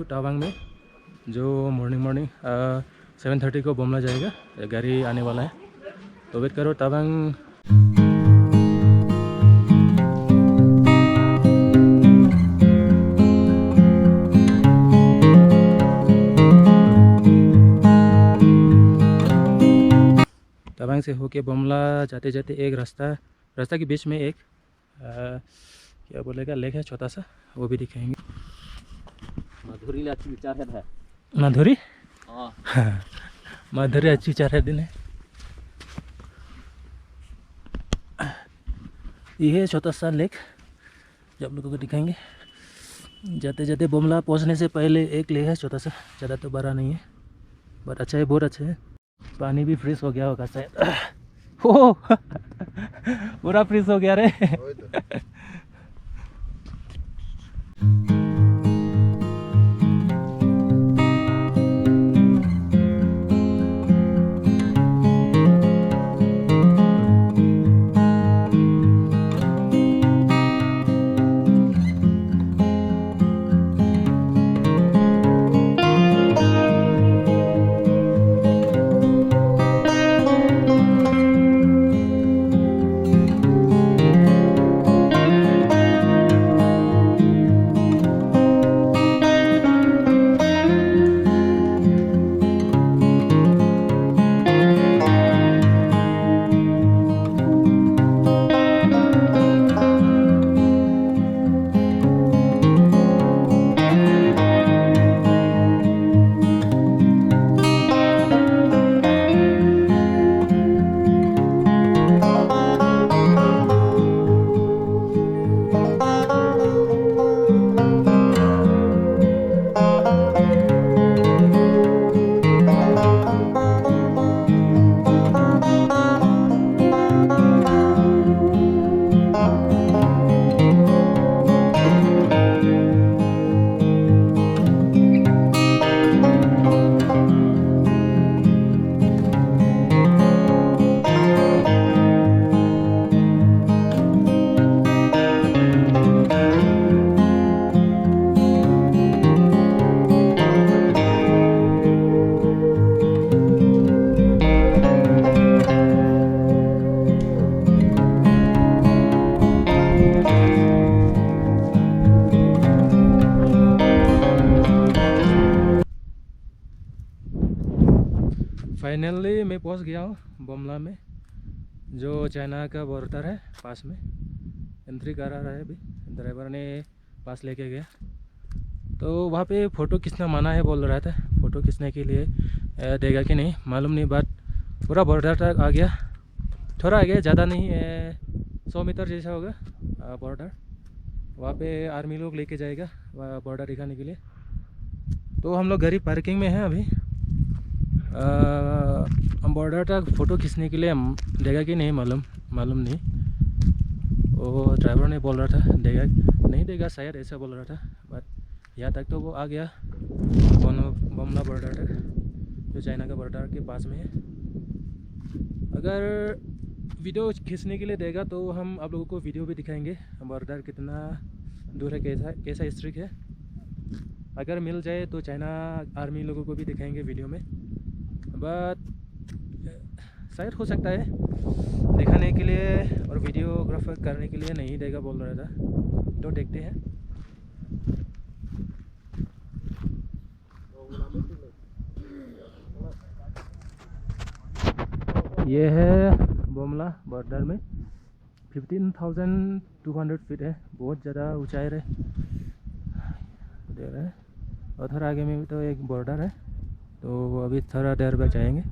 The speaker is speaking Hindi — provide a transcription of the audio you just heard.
टावांग में, जो मॉर्निंग 7:30 को बोमला जाएगा। गाड़ी आने वाला है, तो वेट करो टावांग। टावांग से होके बोमला जाते जाते एक रास्ता के बीच में एक क्या बोलेगा लेक है छोटा सा, वो भी दिखाएंगे। माधुरी अच्छी विचार है। माधुरी हाँ माधुरी अच्छी विचार है दिन है। ये है छोटा सा लेक जो आप लोगों को दिखाएंगे। जाते जाते बोमला पहुंचने से पहले एक लेक है छोटा सा, ज़्यादा तो बड़ा नहीं है, बट अच्छा है, बहुत अच्छा है। पानी भी फ्रीज हो गया होगा शायद। हो पूरा फ्रीज हो गया रे। फाइनली मैं पहुंच गया हूँ बोमला में, जो चाइना का बॉर्डर है पास में। एंट्री करा रहा है अभी, ड्राइवर ने पास लेके गया। तो वहाँ पे फ़ोटो खींचना मना है बोल रहा था, फ़ोटो खींचने के लिए देगा कि नहीं मालूम नहीं, बट पूरा बॉर्डर तक आ गया। थोड़ा आ गया, ज़्यादा नहीं, 100 मीटर जैसा होगा बॉर्डर। वहाँ पे आर्मी लोग लेके जाएगा बॉर्डर दिखाने के लिए। तो हम लोग गाड़ी पार्किंग में हैं अभी। बॉर्डर तक फ़ोटो खींचने के लिए देगा कि नहीं मालूम नहीं। वो ड्राइवर ने बोल रहा था देगा नहीं देगा शायद, ऐसा बोल रहा था। बट यहाँ तक तो वो आ गया बोमला बॉर्डर तक, जो चाइना का बॉर्डर के पास में है। अगर वीडियो खींचने के लिए देगा तो हम आप लोगों को वीडियो भी दिखाएंगे, बॉर्डर कितना दूर है, कैसा स्ट्रिक्ट है। अगर मिल जाए तो चाइना आर्मी लोगों को भी दिखाएंगे वीडियो में। बट शायद हो सकता है दिखाने के लिए और वीडियोग्राफर करने के लिए नहीं देगा बोल रहा था, तो देखते हैं। ये है बोमला बॉर्डर में 15,200 फीट है, बहुत ज़्यादा ऊंचाई है दे रहा है। और थोड़ा आगे में भी तो एक बॉर्डर है, तो अभी थोड़ा देर बाद जाएंगे।